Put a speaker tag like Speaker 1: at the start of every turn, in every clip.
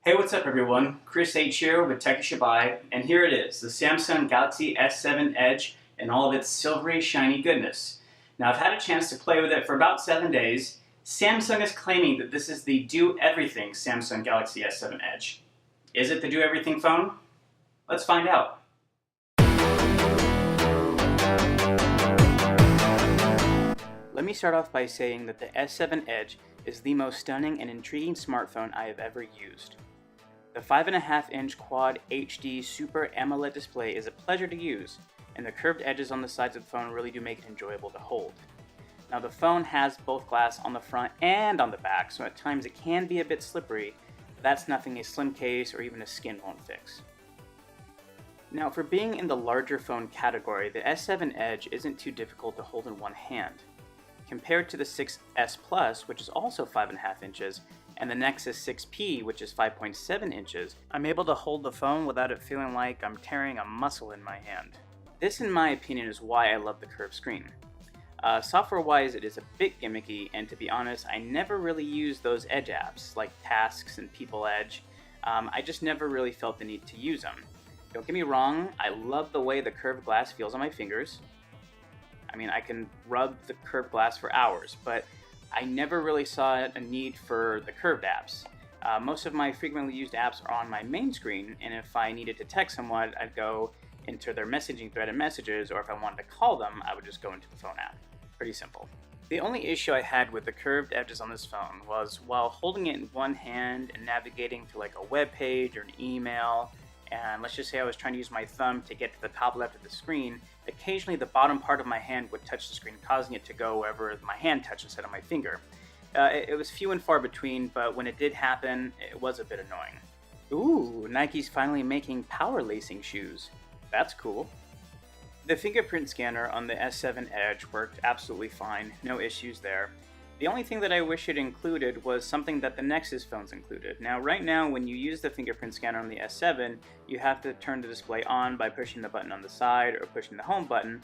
Speaker 1: Hey, what's up everyone? Chris H here with Tech-ish-Abai, and here it is, the Samsung Galaxy S7 Edge in all of its silvery, shiny goodness. Now, I've had a chance to play with it for about 7 days. Samsung is claiming that this is the do-everything Samsung Galaxy S7 Edge. Is it the do-everything phone? Let's find out. Let me start off by saying that the S7 Edge is the most stunning and intriguing smartphone I have ever used. The 5.5-inch Quad HD Super AMOLED display is a pleasure to use, and the curved edges on the sides of the phone really do make it enjoyable to hold. Now, the phone has both glass on the front and on the back, so at times it can be a bit slippery, but that's nothing a slim case or even a skin won't fix. Now, for being in the larger phone category, the S7 Edge isn't too difficult to hold in one hand. Compared to the 6S Plus, which is also 5.5 inches, and the Nexus 6P, which is 5.7 inches, I'm able to hold the phone without it feeling like I'm tearing a muscle in my hand. This, in my opinion, is why I love the curved screen. Software-wise, it is a bit gimmicky, and to be honest, I never really used those Edge apps, like Tasks and People Edge. I just never really felt the need to use them. Don't get me wrong, I love the way the curved glass feels on my fingers. I mean, I can rub the curved glass for hours, but I never really saw a need for the curved apps. Most of my frequently used apps are on my main screen, and if I needed to text someone, I'd go into their messaging thread and messages, or if I wanted to call them, I would just go into the phone app. Pretty simple. The only issue I had with the curved edges on this phone was while holding it in one hand and navigating to like a web page or an email, and let's just say I was trying to use my thumb to get to the top left of the screen, occasionally the bottom part of my hand would touch the screen, causing it to go wherever my hand touched instead of my finger. It was few and far between, but when it did happen, it was a bit annoying. Ooh, Nike's finally making power lacing shoes. That's cool. The fingerprint scanner on the S7 Edge worked absolutely fine, no issues there. The only thing that I wish it included was something that the Nexus phones included. Now, right now, when you use the fingerprint scanner on the S7, you have to turn the display on by pushing the button on the side or pushing the home button.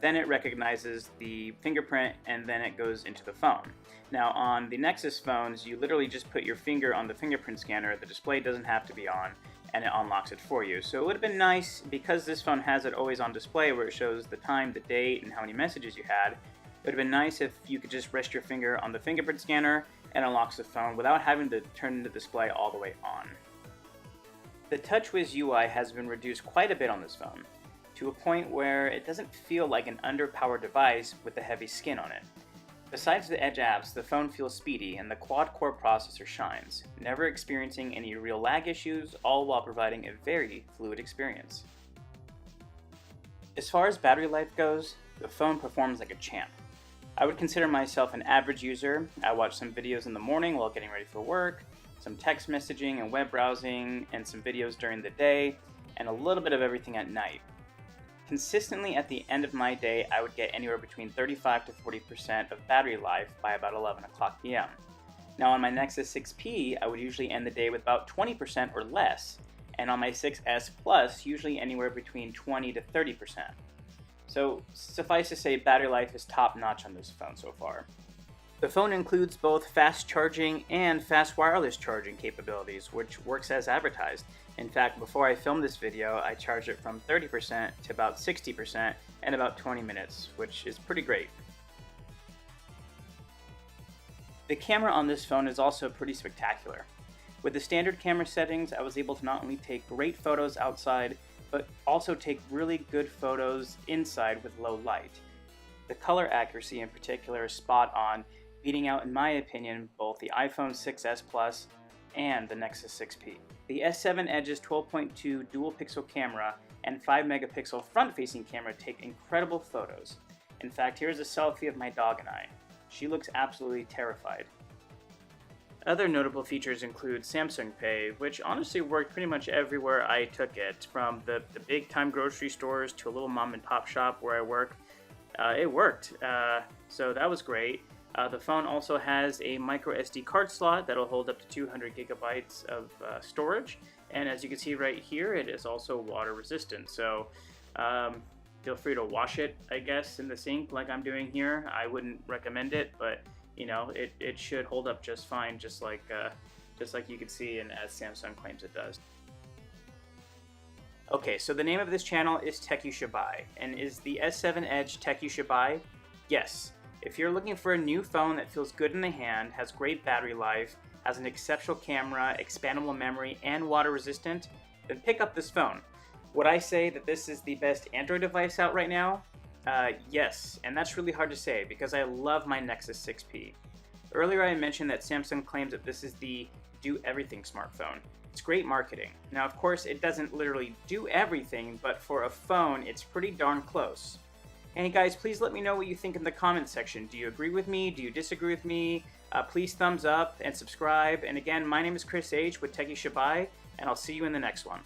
Speaker 1: Then it recognizes the fingerprint and then it goes into the phone. Now, on the Nexus phones, you literally just put your finger on the fingerprint scanner, the display doesn't have to be on, and it unlocks it for you. So it would have been nice, because this phone has it always on display where it shows the time, the date, and how many messages you had. It would have been nice if you could just rest your finger on the fingerprint scanner and unlocks the phone without having to turn the display all the way on. The TouchWiz UI has been reduced quite a bit on this phone, to a point where it doesn't feel like an underpowered device with the heavy skin on it. Besides the Edge apps, the phone feels speedy and the quad-core processor shines, never experiencing any real lag issues, all while providing a very fluid experience. As far as battery life goes, the phone performs like a champ. I would consider myself an average user. I watch some videos in the morning while getting ready for work, some text messaging and web browsing, and some videos during the day, and a little bit of everything at night. Consistently at the end of my day, I would get anywhere between 35 to 40% of battery life by about 11 o'clock p.m. Now on my Nexus 6P, I would usually end the day with about 20% or less, and on my 6S Plus, usually anywhere between 20 to 30%. So suffice to say, battery life is top-notch on this phone so far. The phone includes both fast charging and fast wireless charging capabilities, which works as advertised. In fact, before I filmed this video, I charged it from 30% to about 60% in about 20 minutes, which is pretty great. The camera on this phone is also pretty spectacular. With the standard camera settings, I was able to not only take great photos outside, but also take really good photos inside with low light. The color accuracy in particular is spot on, beating out, in my opinion, both the iPhone 6S Plus and the Nexus 6P. The S7 Edge's 12.2 dual pixel camera and 5 megapixel front-facing camera take incredible photos. In fact, here's a selfie of my dog and I. She looks absolutely terrified. Other notable features include Samsung Pay, which honestly worked pretty much everywhere I took it, from the big-time grocery stores to a little mom-and-pop shop where I work. It worked, so that was great. The phone also has a micro SD card slot that'll hold up to 200 gigabytes of storage, and as you can see right here, it is also water resistant, so feel free to wash it, I guess, in the sink like I'm doing here. I wouldn't recommend it, but you know, it should hold up just fine, just like just like you can see and as Samsung claims it does. Okay, so the name of this channel is Tech You Should Buy, and is the S7 Edge tech you should buy? Yes. If you're looking for a new phone that feels good in the hand, has great battery life, has an exceptional camera, expandable memory, and water resistant, then pick up this phone. Would I say that this is the best Android device out right now? Yes, and that's really hard to say because I love my Nexus 6P. Earlier I mentioned that Samsung claims that this is the do-everything smartphone. It's great marketing. Now of course it doesn't literally do everything, but for a phone it's pretty darn close. Hey guys, please let me know what you think in the comments section. Do you agree with me? Do you disagree with me? Please thumbs up and subscribe. And again, my name is Chris H with Tech You Should Buy, and I'll see you in the next one.